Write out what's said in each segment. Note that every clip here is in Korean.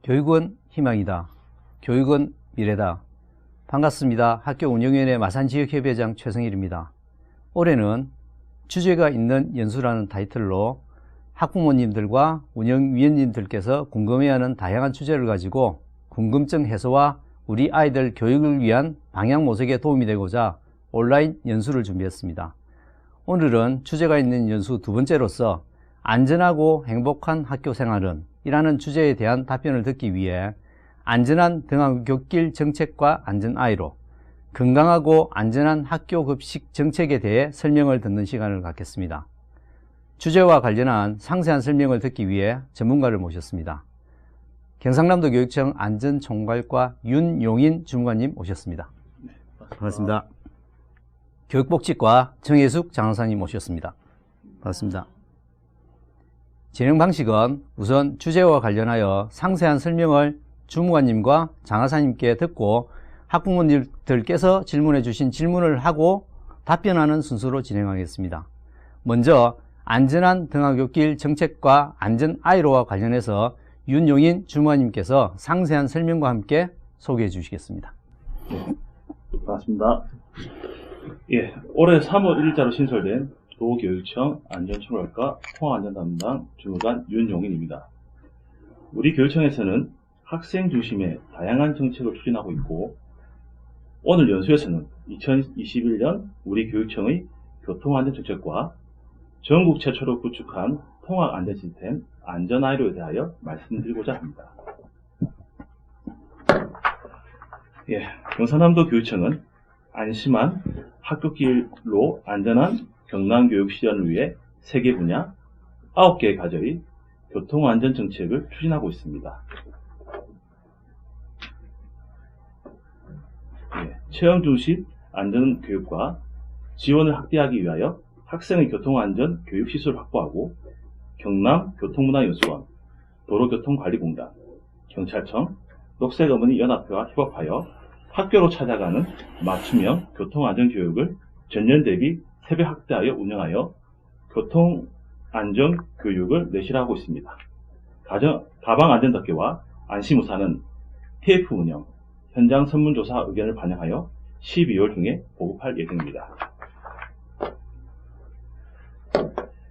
교육은 희망이다. 교육은 미래다. 반갑습니다. 학교 운영위원회 마산지역협의회장 최성일입니다. 올해는 주제가 있는 연수라는 타이틀로 학부모님들과 운영위원님들께서 궁금해하는 다양한 주제를 가지고 궁금증 해소와 우리 아이들 교육을 위한 방향 모색에 도움이 되고자 온라인 연수를 준비했습니다. 오늘은 주제가 있는 연수 두 번째로서 안전하고 행복한 학교 생활은 이라는 주제에 대한 답변을 듣기 위해 안전한 등하굣길 정책과 안전아이로 건강하고 안전한 학교 급식 정책에 대해 설명을 듣는 시간을 갖겠습니다. 주제와 관련한 상세한 설명을 듣기 위해 전문가를 모셨습니다. 경상남도 교육청 안전총괄과 윤용인 주무관님 오셨습니다. 네, 반갑습니다. 교육복지과 정혜숙 장학사님 오셨습니다. 반갑습니다. 진행 방식은 우선 주제와 관련하여 상세한 설명을 주무관님과 장하사님께 듣고 학부모님들께서 질문해 주신 질문을 하고 답변하는 순서로 진행하겠습니다. 먼저 안전한 등하굣길 정책과 안전아이로와 관련해서 윤용인 주무관님께서 상세한 설명과 함께 소개해 주시겠습니다. 반갑습니다. 예, 올해 3월 1일자로 신설된 도교육청 안전총괄과 통학안전담당 주무관 윤용인입니다. 우리 교육청에서는 학생 중심의 다양한 정책을 추진하고 있고, 오늘 연수에서는 2021년 우리 교육청의 교통안전정책과 전국 최초로 구축한 통학안전시스템 안전아이로에 대하여 말씀드리고자 합니다. 예, 경상남도 교육청은 안심한 학교길로 안전한 경남교육 실현을 위해 3개 분야, 9개의 과제의 교통안전정책을 추진하고 있습니다. 예, 체험 중심 안전교육과 지원을 확대하기 위하여 학생의 교통안전 교육시설을 확보하고 경남교통문화연수원, 도로교통관리공단, 경찰청, 녹색어머니연합회와 협업하여 학교로 찾아가는 맞춤형 교통안전교육을 전년 대비 3배 확대하여 운영하여 교통안전교육을 내실하고 있습니다. 가방안전덮개와 안심우산은 TF 운영, 현장 설문조사 의견을 반영하여 12월 중에 보급할 예정입니다.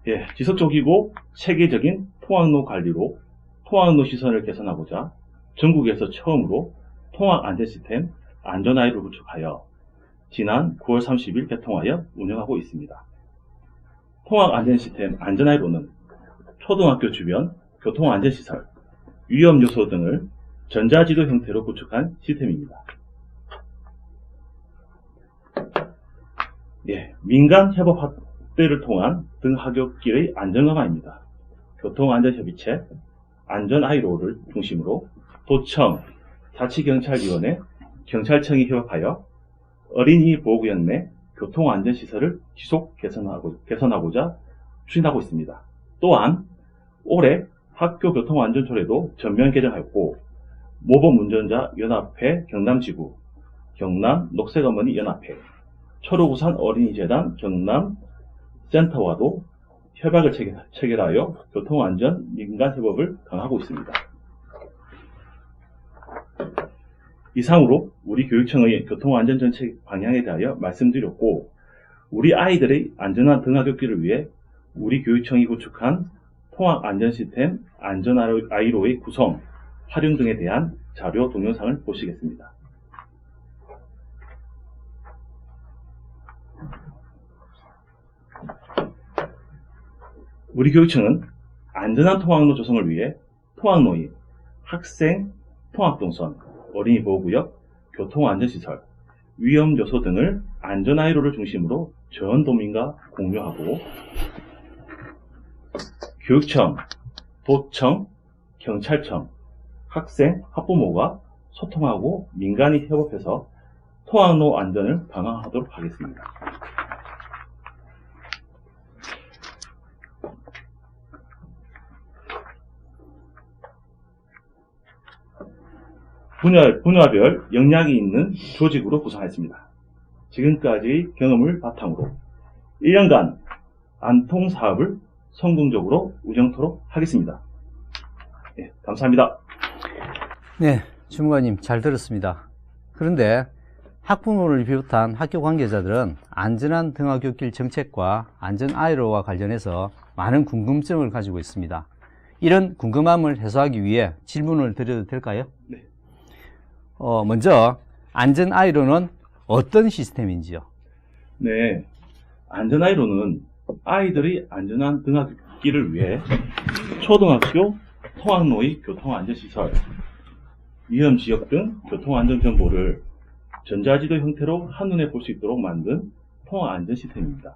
예, 지속적이고 체계적인 통학로 관리로 통학로 시설을 개선하고자 전국에서 처음으로 통학안전시스템 안전아이를 구축하여 지난 9월 30일 개통하여 운영하고 있습니다. 통학안전시스템 안전아이로는 초등학교 주변 교통안전시설, 위험요소 등을 전자지도 형태로 구축한 시스템입니다. 예, 민간 협업 확대를 통한 등하굣길의 안전 강화입니다. 교통안전협의체, 안전아이로를 중심으로 도청, 자치경찰위원회, 경찰청이 협업하여 어린이 보호구역 내 교통안전시설을 지속 개선하고자 추진하고 있습니다. 또한 올해 학교교통안전조례도 전면 개정하였고, 모범운전자연합회 경남지부, 경남 녹색어머니연합회, 초록우산 어린이재단 경남센터와도 협약을 체결하여 교통안전 민간협업을 강화하고 있습니다. 이상으로 우리 교육청의 교통안전정책 방향에 대하여 말씀드렸고, 우리 아이들의 안전한 등하굣길을 위해 우리 교육청이 구축한 통학안전시스템 안전아이로의 구성, 활용 등에 대한 자료 동영상을 보시겠습니다. 우리 교육청은 안전한 통학로 조성을 위해 통학로의 학생 통학동선, 어린이 보호구역, 교통안전시설, 위험요소 등을 안전아이로를 중심으로 전 도민과 공유하고, 교육청, 도청, 경찰청, 학생, 학부모가 소통하고 민간이 협업해서 통학로 안전을 강화하도록 하겠습니다. 분야별 역량이 있는 조직으로 구성했습니다. 지금까지의 경험을 바탕으로 1년간 안통사업을 성공적으로 운영토록 하겠습니다. 네, 감사합니다. 네, 주무관님 잘 들었습니다. 그런데 학부모를 비롯한 학교 관계자들은 안전한 등하굣길 정책과 안전 아이로와 관련해서 많은 궁금증을 가지고 있습니다. 이런 궁금함을 해소하기 위해 질문을 드려도 될까요? 네. 먼저 안전 아이로는 어떤 시스템인지요? 네. 안전아이로는 아이들이 안전한 등하굣길을 위해 초등학교 통학로의 교통안전시설, 위험지역 등 교통안전 정보를 전자지도 형태로 한눈에 볼 수 있도록 만든 통학안전 시스템입니다.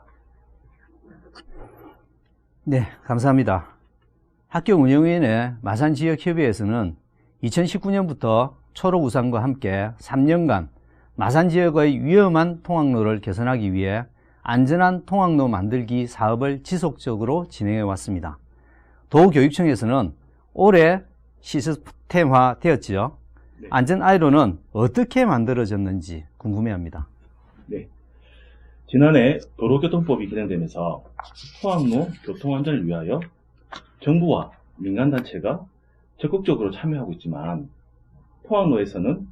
네, 감사합니다. 학교 운영위원회 마산지역협의회에서는 2019년부터 초록우산과 함께 3년간 마산지역의 위험한 통학로를 개선하기 위해 안전한 통학로 만들기 사업을 지속적으로 진행해 왔습니다. 도교육청에서는 올해 시스템화 되었지요. 네. 안전 아이로는 어떻게 만들어졌는지 궁금해합니다. 네. 지난해 도로교통법이 개정되면서 통학로 교통안전을 위하여 정부와 민간단체가 적극적으로 참여하고 있지만 통학로에서는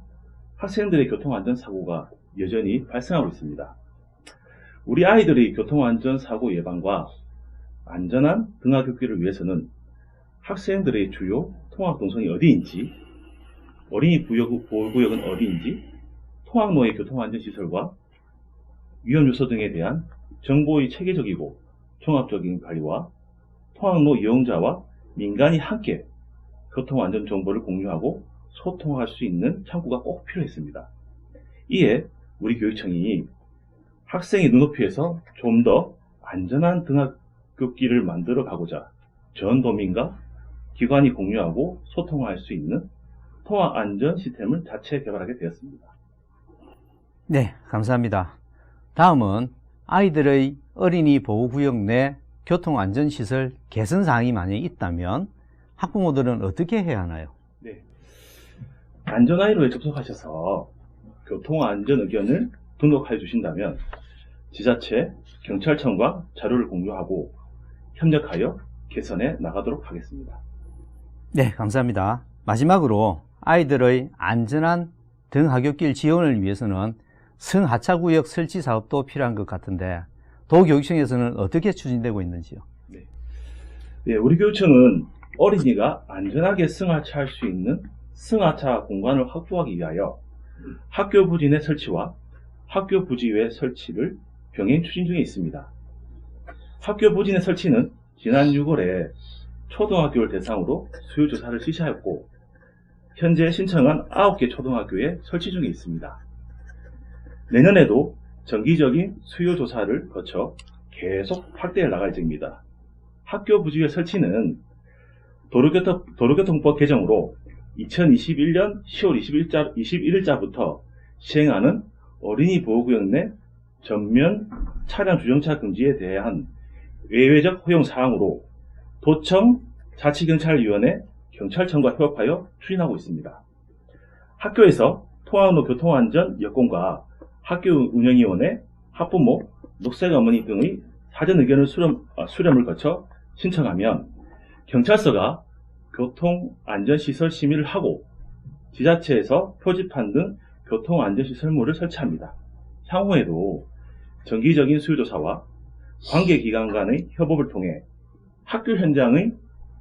학생들의 교통안전사고가 여전히 발생하고 있습니다. 우리 아이들의 교통안전사고 예방과 안전한 등하굣길을 위해서는 학생들의 주요 통학동선이 어디인지, 어린이 보호구역은 어디인지, 통학로의 교통안전시설과 위험요소 등에 대한 정보의 체계적이고 종합적인 관리와 통학로 이용자와 민간이 함께 교통안전 정보를 공유하고 소통할 수 있는 창구가 꼭 필요했습니다. 이에 우리 교육청이 학생의 눈높이에서 좀 더 안전한 등하굣길을 만들어 가고자 전 도민과 기관이 공유하고 소통할 수 있는 통학안전 시스템을 자체 개발하게 되었습니다. 네, 감사합니다. 다음은 아이들의 어린이 보호구역 내 교통안전시설 개선사항이 만약에 있다면 학부모들은 어떻게 해야 하나요? 네. 안전아이로에 접속하셔서 교통안전 의견을 등록해 주신다면 지자체, 경찰청과 자료를 공유하고 협력하여 개선해 나가도록 하겠습니다. 네, 감사합니다. 마지막으로 아이들의 안전한 등하굣길 지원을 위해서는 승하차구역 설치 사업도 필요한 것 같은데 도교육청에서는 어떻게 추진되고 있는지요? 네, 우리 교육청은 어린이가 안전하게 승하차할 수 있는 승하차 공간을 확보하기 위하여 학교 부지 내 설치와 학교 부지 외 설치를 병행 추진 중에 있습니다. 학교 부지 내 설치는 지난 6월에 초등학교를 대상으로 수요조사를 실시하였고 현재 신청한 9개 초등학교에 설치 중에 있습니다. 내년에도 정기적인 수요조사를 거쳐 계속 확대해 나갈 예정입니다. 학교 부지의 설치는 도로교통법 개정으로 2021년 10월 21일자부터 시행하는 어린이 보호구역 내 전면 차량 주정차 금지에 대한 외외적 허용 사항으로 도청 자치경찰위원회 경찰청과 협업하여 추진하고 있습니다. 학교에서 통학로 교통안전 여건과 학교 운영위원회, 학부모, 녹색 어머니 등의 사전 의견을 수렴을 거쳐 신청하면 경찰서가 교통안전시설 심의를 하고 지자체에서 표지판 등 교통안전시설물을 설치합니다. 향후에도 정기적인 수요조사와 관계기관 간의 협업을 통해 학교 현장의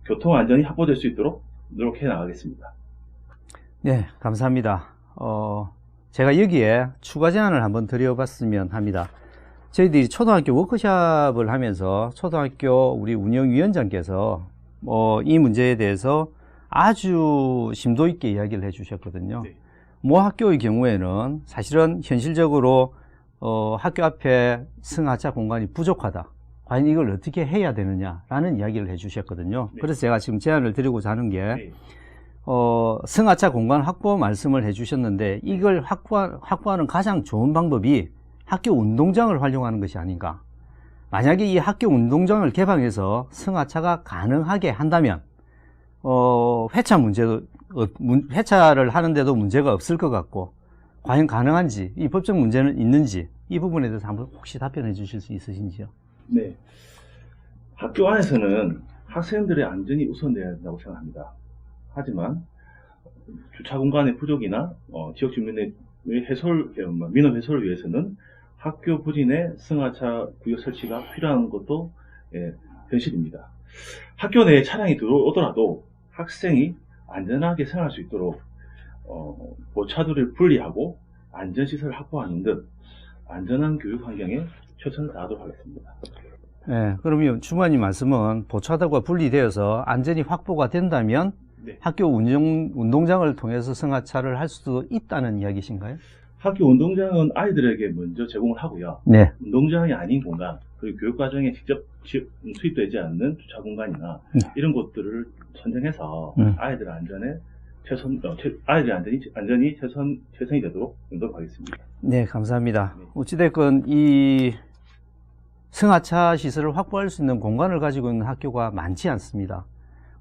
교통안전이 확보될 수 있도록 노력해 나가겠습니다. 네, 감사합니다. 제가 여기에 추가 제안을 한번 드려봤으면 합니다. 저희들이 초등학교 워크숍을 하면서 초등학교 우리 운영위원장께서 이 문제에 대해서 아주 심도 있게 이야기를 해주셨거든요. 네. 모 학교의 경우에는 사실은 현실적으로 학교 앞에 승하차 공간이 부족하다. 과연 이걸 어떻게 해야 되느냐라는 이야기를 해주셨거든요. 네. 그래서 제가 지금 제안을 드리고자 하는 게 네. 승하차 공간 확보 말씀을 해주셨는데 이걸 확보하는 가장 좋은 방법이 학교 운동장을 활용하는 것이 아닌가. 만약에 이 학교 운동장을 개방해서 승하차가 가능하게 한다면 회차를 하는데도 문제가 없을 것 같고 과연 가능한지 이 법적 문제는 있는지 이 부분에 대해서 한번 혹시 답변해 주실 수 있으신지요? 네. 학교 안에서는 학생들의 안전이 우선돼야 된다고 생각합니다. 하지만 주차 공간의 부족이나 지역 주민의 민원 해소를 위해서는 학교 부진에 승하차 구역 설치가 필요한 것도 현실입니다. 학교 내에 차량이 들어오더라도 학생이 안전하게 생활할 수 있도록 보차도를 분리하고 안전시설을 확보하는 등 안전한 교육 환경에 최선을 다하도록 하겠습니다. 네, 그러면 주무관님 말씀은 보차도가 분리되어서 안전이 확보가 된다면 네. 학교 운동장을 통해서 승하차를 할 수도 있다는 이야기신가요? 학교 운동장은 아이들에게 먼저 제공을 하고요. 네. 운동장이 아닌 공간, 그리고 교육과정에 직접 투입되지 않는 주차 공간이나 이런 곳들을 선정해서 아이들 안전에 아이들의 안전이 최선이 되도록 노력하겠습니다. 네, 감사합니다. 네. 어찌됐건 이 승하차 시설을 확보할 수 있는 공간을 가지고 있는 학교가 많지 않습니다.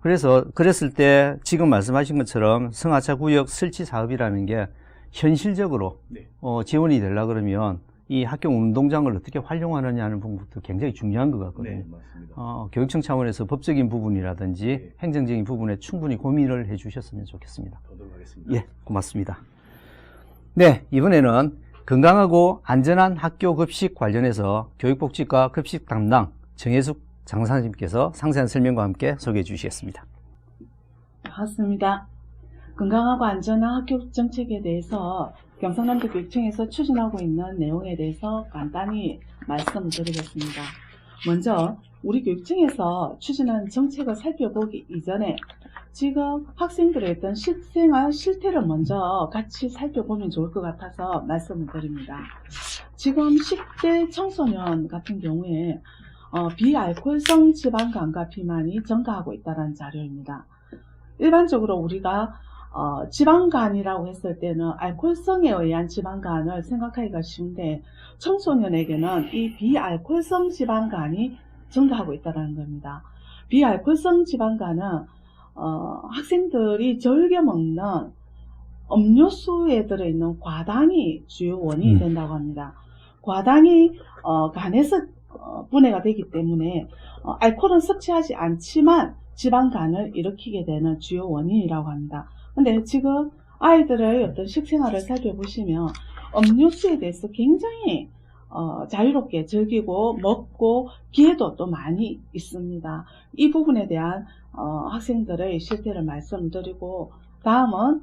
그랬을 때 지금 말씀하신 것처럼 승하차 구역 설치 사업이라는 게 현실적으로 네. 지원이 되려 그러면 이 학교 운동장을 어떻게 활용하느냐 하는 부분도 굉장히 중요한 것 같거든요. 네, 맞습니다. 교육청 차원에서 법적인 부분이라든지 네. 행정적인 부분에 충분히 고민을 해 주셨으면 좋겠습니다. 도록 하겠습니다. 예, 고맙습니다. 네, 이번에는 건강하고 안전한 학교 급식 관련해서 교육복지과 급식 담당 정혜숙 장사님께서 상세한 설명과 함께 소개해 주시겠습니다. 반갑습니다. 건강하고 안전한 학교 정책에 대해서 경상남도 교육청에서 추진하고 있는 내용에 대해서 간단히 말씀드리겠습니다. 먼저 우리 교육청에서 추진하는 정책을 살펴보기 이전에 지금 학생들의 어떤 실생활 실태를 먼저 같이 살펴보면 좋을 것 같아서 말씀을 드립니다. 지금 10대 청소년 같은 경우에 비알코올성 지방간과 비만이 증가하고 있다는 자료입니다. 일반적으로 우리가 지방간이라고 했을 때는 알코올성에 의한 지방간을 생각하기가 쉬운데 청소년에게는 이 비알코올성 지방간이 증가하고 있다는 겁니다. 비알코올성 지방간은 학생들이 즐겨 먹는 음료수에 들어있는 과당이 주요 원인이 된다고 합니다. 과당이 간에서 분해가 되기 때문에 알코올은 섭취하지 않지만 지방간을 일으키게 되는 주요 원인이라고 합니다. 근데 지금 아이들의 어떤 식생활을 살펴보시면 음료수에 대해서 굉장히 자유롭게 즐기고 먹고 기회도 또 많이 있습니다. 이 부분에 대한 학생들의 실태를 말씀드리고 다음은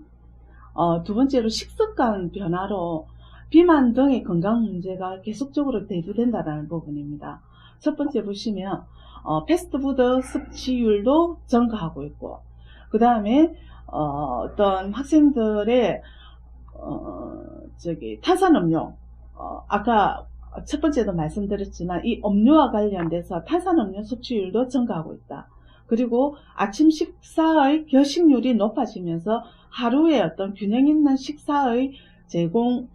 두 번째로 식습관 변화로 비만 등의 건강 문제가 계속적으로 대두된다는 부분입니다. 첫 번째 보시면 패스트푸드 섭취율도 증가하고 있고 그 다음에 어떤 학생들의 탄산음료 아까 첫 번째도 말씀드렸지만 이 음료와 관련돼서 탄산음료 섭취율도 증가하고 있다. 그리고 아침 식사의 결식률이 높아지면서 하루에 어떤 균형 있는 식사의 제공받는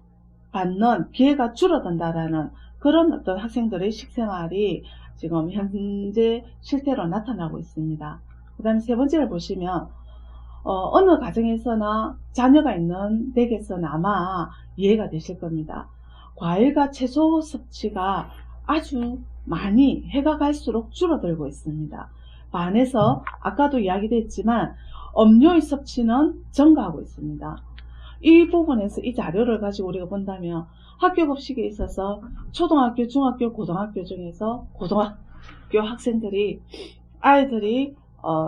기회가 줄어든다라는 그런 어떤 학생들의 식생활이 지금 현재 실태로 나타나고 있습니다. 그 다음에 세 번째를 보시면 어느 가정에서나 자녀가 있는 댁에서는 아마 이해가 되실 겁니다. 과일과 채소 섭취가 아주 많이 해가 갈수록 줄어들고 있습니다. 반해서 아까도 이야기됐지만 음료의 섭취는 증가하고 있습니다. 이 부분에서 이 자료를 가지고 우리가 본다면 학교 급식에 있어서 초등학교, 중학교, 고등학교 중에서 고등학교 학생들이 아이들이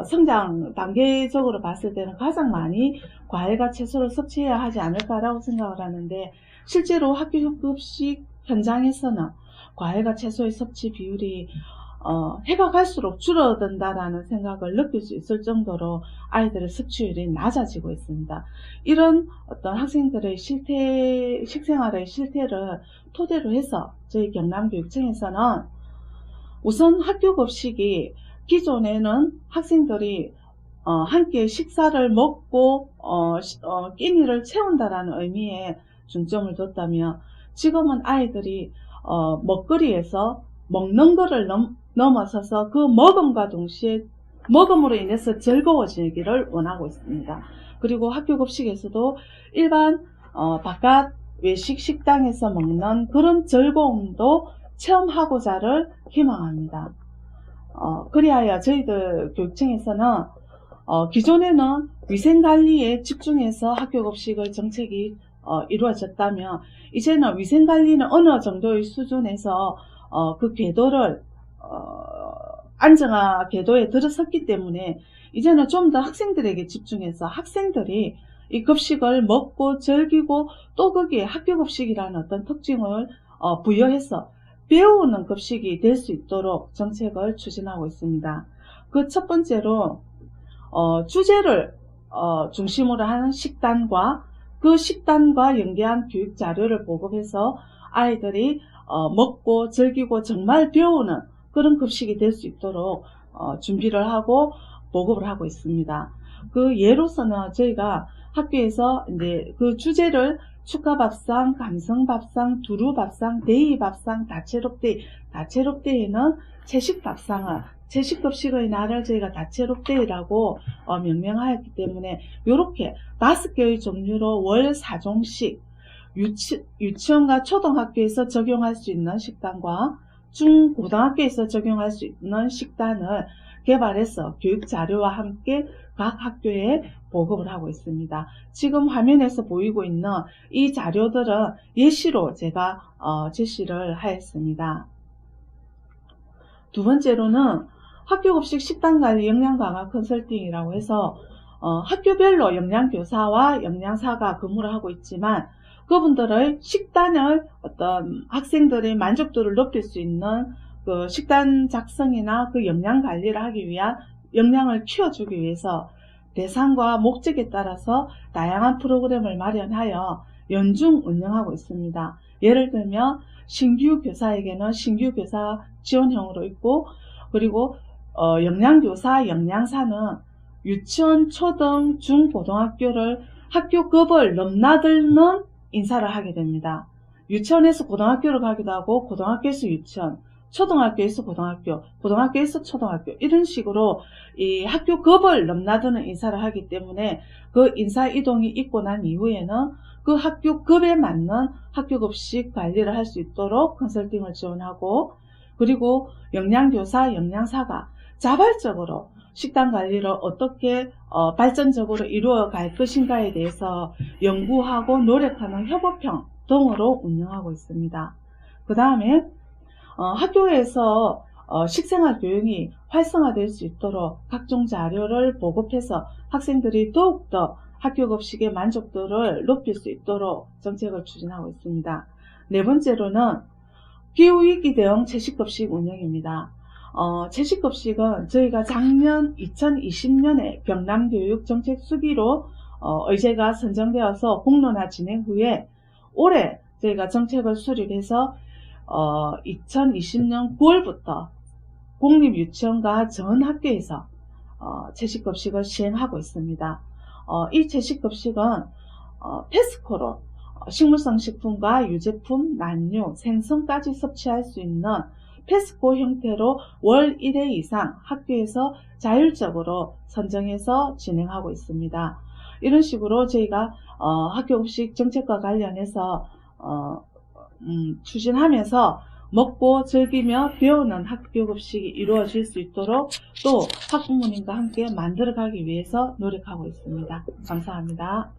성장 단계적으로 봤을 때는 가장 많이 과일과 채소를 섭취해야 하지 않을까라고 생각을 하는데 실제로 학교 급식 현장에서는 과일과 채소의 섭취 비율이 해가 갈수록 줄어든다라는 생각을 느낄 수 있을 정도로 아이들의 섭취율이 낮아지고 있습니다. 이런 어떤 학생들의 식생활의 실태를 토대로 해서 저희 경남교육청에서는 우선 학교 급식이 기존에는 학생들이 함께 식사를 먹고 끼니를 채운다라는 의미에 중점을 뒀다면 지금은 아이들이 먹거리에서 먹는 거를 넘어서서 그 먹음과 동시에 먹음으로 인해서 즐거워지기를 원하고 있습니다. 그리고 학교 급식에서도 일반 바깥 외식 식당에서 먹는 그런 즐거움도 체험하고자를 희망합니다. 그리하여 저희들 교육청에서는 기존에는 위생관리에 집중해서 학교급식을 정책이 이루어졌다면 이제는 위생관리는 어느 정도의 수준에서 그 궤도를 안정화 궤도에 들어섰기 때문에 이제는 좀 더 학생들에게 집중해서 학생들이 이 급식을 먹고 즐기고 또 거기에 학교급식이라는 어떤 특징을 부여해서 배우는 급식이 될 수 있도록 정책을 추진하고 있습니다. 그 첫 번째로 주제를 중심으로 하는 식단과 그 식단과 연계한 교육 자료를 보급해서 아이들이 먹고 즐기고 정말 배우는 그런 급식이 될 수 있도록 준비를 하고 보급을 하고 있습니다. 그 예로서는 저희가 학교에서 이제 그 주제를 축하밥상, 감성밥상, 두루밥상, 데이밥상, 다채롭데이에는 채식밥상을 채식급식의 날을 저희가 다채롭데이라고 명명하였기 때문에 이렇게 5개의 종류로 월 4종씩 유치원과 초등학교에서 적용할 수 있는 식단과 중고등학교에서 적용할 수 있는 식단을 개발해서 교육 자료와 함께 각 학교에 보급을 하고 있습니다. 지금 화면에서 보이고 있는 이 자료들은 예시로 제가 제시를 하였습니다. 두 번째로는 학교급식 식단관리 영양강화 컨설팅이라고 해서 학교별로 영양교사와 영양사가 근무를 하고 있지만 그분들의 식단을 어떤 학생들의 만족도를 높일 수 있는 그 식단 작성이나 그 영양 관리를 하기 위한 역량을 키워주기 위해서 대상과 목적에 따라서 다양한 프로그램을 마련하여 연중 운영하고 있습니다. 예를 들면 신규 교사에게는 신규 교사 지원형으로 있고 그리고 영양교사, 영양사는 유치원, 초등, 중, 고등학교를 학교급을 넘나드는 인사를 하게 됩니다. 유치원에서 고등학교를 가기도 하고 고등학교에서 유치원, 초등학교에서 고등학교, 고등학교에서 초등학교 이런 식으로 이 학교급을 넘나드는 인사를 하기 때문에 그 인사 이동이 있고 난 이후에는 그 학교급에 맞는 학교급식 관리를 할 수 있도록 컨설팅을 지원하고 그리고 영양교사, 영양사가 자발적으로 식단 관리를 어떻게 발전적으로 이루어 갈 것인가에 대해서 연구하고 노력하는 협업형 등으로 운영하고 있습니다. 그 다음에 학교에서 식생활 교육이 활성화될 수 있도록 각종 자료를 보급해서 학생들이 더욱더 학교급식의 만족도를 높일 수 있도록 정책을 추진하고 있습니다. 네 번째로는 기후위기 대응 채식급식 운영입니다. 채식급식은 저희가 작년 2020년에 경남교육 정책 수기로 의제가 선정되어서 공론화 진행 후에 올해 저희가 정책을 수립해서 2020년 9월부터 공립유치원과 전 학교에서 채식급식을 시행하고 있습니다. 이 채식급식은 페스코로 식물성 식품과 유제품, 난류, 생선까지 섭취할 수 있는 페스코 형태로 월 1회 이상 학교에서 자율적으로 선정해서 진행하고 있습니다. 이런 식으로 저희가 학교급식 정책과 관련해서 추진하면서 먹고 즐기며 배우는 학교급식이 이루어질 수 있도록 또 학부모님과 함께 만들어가기 위해서 노력하고 있습니다. 감사합니다.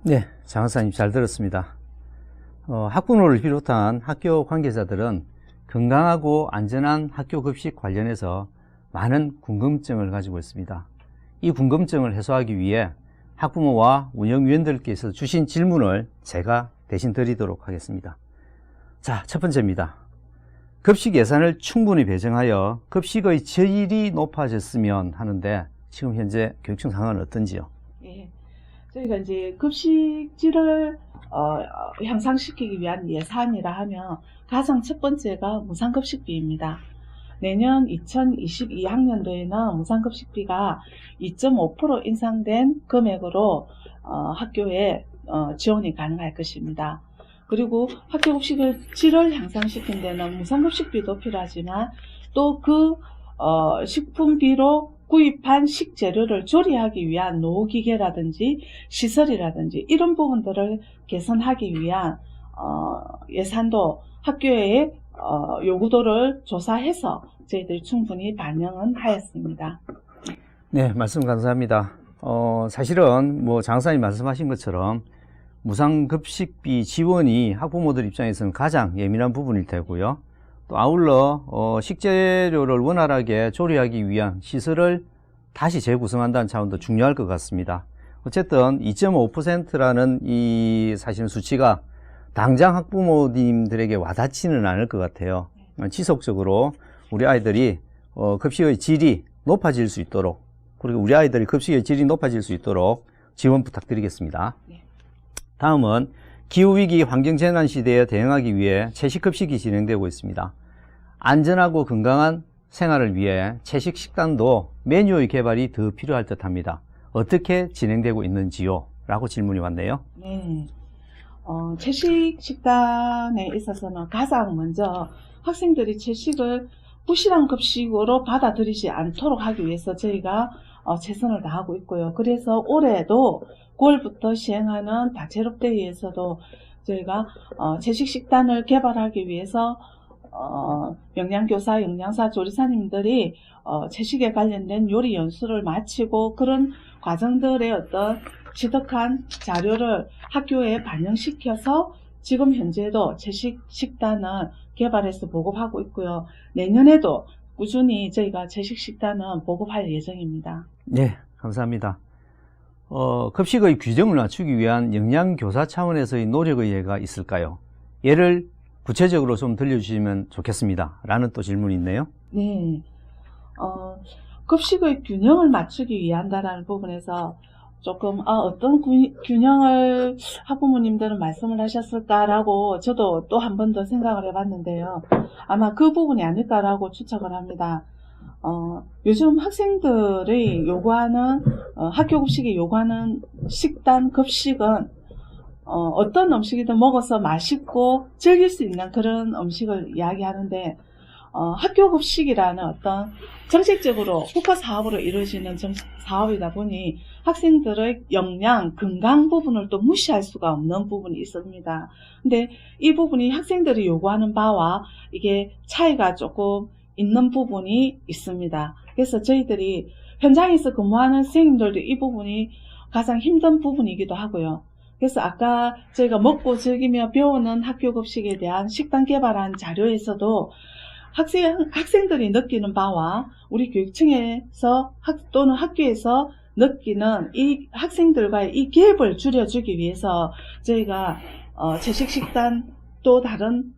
네, 장학사님 잘 들었습니다. 학부모를 비롯한 학교 관계자들은 건강하고 안전한 학교급식 관련해서 많은 궁금증을 가지고 있습니다. 이 궁금증을 해소하기 위해 학부모와 운영위원들께서 주신 질문을 제가 대신 드리도록 하겠습니다. 자, 첫 번째입니다. 급식 예산을 충분히 배정하여 급식의 질이 높아졌으면 하는데 지금 현재 교육청 상황은 어떤지요? 예, 저희가 이제 급식 질을 향상시키기 위한 예산이라 하면 가장 첫 번째가 무상급식비입니다. 내년 2022학년도에는 무상급식비가 2.5% 인상된 금액으로 학교에 지원이 가능할 것입니다. 그리고 학교급식을 질을 향상시킨 데는 무상급식비도 필요하지만 또 그 식품비로 구입한 식재료를 조리하기 위한 노후기계라든지 시설이라든지 이런 부분들을 개선하기 위한 예산도 학교의 요구도를 조사해서 저희들이 충분히 반영은 하였습니다. 네, 말씀 감사합니다. 사실은 뭐 장사님 말씀하신 것처럼 무상급식비 지원이 학부모들 입장에서는 가장 예민한 부분일 테고요. 또 아울러 식재료를 원활하게 조리하기 위한 시설을 다시 재구성한다는 차원도 중요할 것 같습니다. 어쨌든 2.5%라는 이 사실 수치가 당장 학부모님들에게 와닿지는 않을 것 같아요. 지속적으로 우리 아이들이 급식의 질이 높아질 수 있도록, 그리고 우리 아이들이 급식의 질이 높아질 수 있도록 지원 부탁드리겠습니다. 네. 다음은 기후위기 환경재난 시대에 대응하기 위해 채식급식이 진행되고 있습니다. 안전하고 건강한 생활을 위해 채식 식단도 메뉴의 개발이 더 필요할 듯합니다. 어떻게 진행되고 있는지요? 라고 질문이 왔네요. 네. 채식 식단에 있어서는 가장 먼저 학생들이 채식을 부실한 급식으로 받아들이지 않도록 하기 위해서 저희가 최선을 다하고 있고요. 그래서 올해도 9월부터 시행하는 다채롭대회에서도 저희가 채식 식단을 개발하기 위해서 영양교사, 영양사, 조리사님들이 채식에 관련된 요리 연수를 마치고 그런 과정들의 어떤 취득한 자료를 학교에 반영시켜서 지금 현재도 채식 식단을 개발해서 보급하고 있고요. 내년에도 꾸준히 저희가 채식 식단은 보급할 예정입니다. 네, 감사합니다. 급식의 규정을 낮추기 위한 영양교사 차원에서의 노력의 예가 있을까요? 예를 구체적으로 좀 들려주시면 좋겠습니다. 라는 또 질문이 있네요. 네. 급식의 균형을 맞추기 위한다라는 부분에서 조금 어떤 균형을 학부모님들은 말씀을 하셨을까라고 저도 또 한 번 더 생각을 해봤는데요. 아마 그 부분이 아닐까라고 추측을 합니다. 요즘 학생들이 요구하는 학교 급식이 요구하는 식단 급식은 어떤 음식이든 먹어서 맛있고 즐길 수 있는 그런 음식을 이야기하는데 학교 급식이라는 어떤 정책적으로 국가 사업으로 이루어지는 사업이다 보니 학생들의 영양, 건강 부분을 또 무시할 수가 없는 부분이 있습니다. 근데 이 부분이 학생들이 요구하는 바와 이게 차이가 조금 있는 부분이 있습니다. 그래서 저희들이 현장에서 근무하는 선생님들도 이 부분이 가장 힘든 부분이기도 하고요. 그래서 아까 저희가 먹고 즐기며 배우는 학교 급식에 대한 식단 개발한 자료에서도 학생들이 느끼는 바와 우리 교육청에서 또는 학교에서 느끼는 이 학생들과의 이 갭을 줄여주기 위해서 저희가 채식 식단 또 다른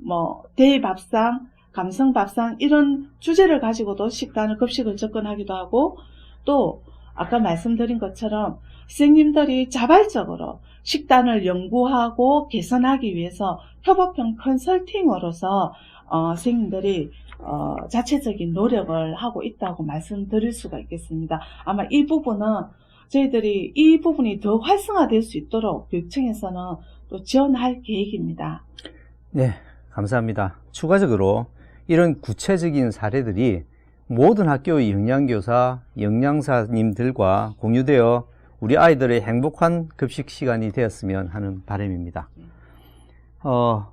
대밥상, 감성밥상 이런 주제를 가지고도 식단을 급식을 접근하기도 하고 또 아까 말씀드린 것처럼 선생님들이 자발적으로 식단을 연구하고 개선하기 위해서 협업형 컨설팅으로서 선생님들이 자체적인 노력을 하고 있다고 말씀드릴 수가 있겠습니다. 아마 이 부분은 저희들이 이 부분이 더 활성화될 수 있도록 교육청에서는 또 지원할 계획입니다. 네, 감사합니다. 추가적으로 이런 구체적인 사례들이 모든 학교의 영양교사, 영양사님들과 공유되어 우리 아이들의 행복한 급식 시간이 되었으면 하는 바람입니다.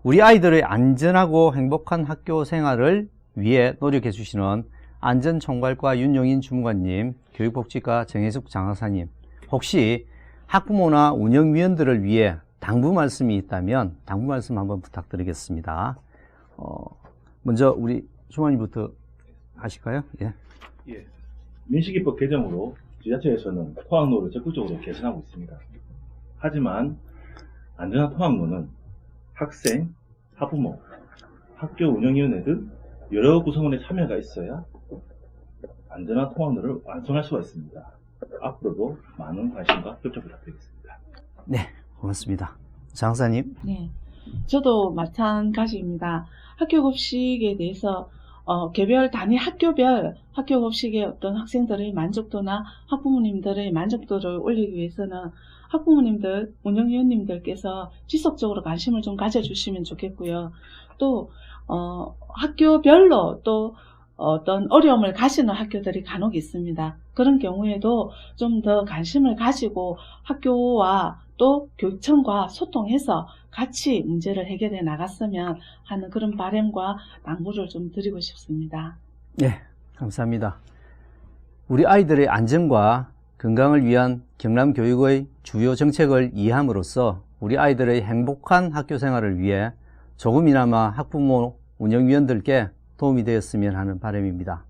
우리 아이들의 안전하고 행복한 학교 생활을 위해 노력해 주시는 안전총괄과 윤용인 주무관님, 교육복지과 정혜숙 장학사님, 혹시 학부모나 운영위원들을 위해 당부 말씀이 있다면 당부 말씀 한번 부탁드리겠습니다. 먼저 우리 주무관님부터 하실까요? 예. 예. 민식이법 개정으로 지자체에서는 통학로를 적극적으로 개선하고 있습니다. 하지만 안전한 통학로는 학생, 학부모, 학교 운영위원회 등 여러 구성원의 참여가 있어야 안전한 통학로를 완성할 수가 있습니다. 앞으로도 많은 관심과 협조 부탁드리겠습니다. 네, 고맙습니다. 장사님. 네, 저도 마찬가지입니다. 학교 급식에 대해서 개별 단위 학교별 학교 급식의 어떤 학생들의 만족도나 학부모님들의 만족도를 올리기 위해서는 학부모님들, 운영위원님들께서 지속적으로 관심을 좀 가져주시면 좋겠고요. 또 학교별로 또 어떤 어려움을 가지는 학교들이 간혹 있습니다. 그런 경우에도 좀 더 관심을 가지고 학교와 또 교육청과 소통해서 같이 문제를 해결해 나갔으면 하는 그런 바람과 당부를 좀 드리고 싶습니다. 네, 감사합니다. 우리 아이들의 안전과 건강을 위한 경남교육의 주요 정책을 이해함으로써 우리 아이들의 행복한 학교 생활을 위해 조금이나마 학부모 운영위원들께 도움이 되었으면 하는 바람입니다.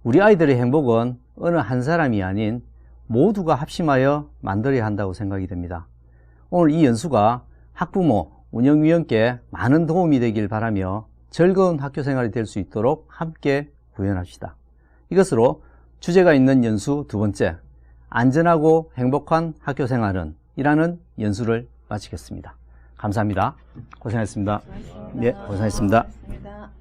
우리 아이들의 행복은 어느 한 사람이 아닌 모두가 합심하여 만들어야 한다고 생각이 됩니다. 오늘 이 연수가 학부모, 운영위원께 많은 도움이 되길 바라며 즐거운 학교 생활이 될 수 있도록 함께 구현합시다. 이것으로 주제가 있는 연수 두 번째, 안전하고 행복한 학교 생활은 이라는 연수를 마치겠습니다. 감사합니다. 고생하셨습니다. 네, 고생하셨습니다. 고맙습니다.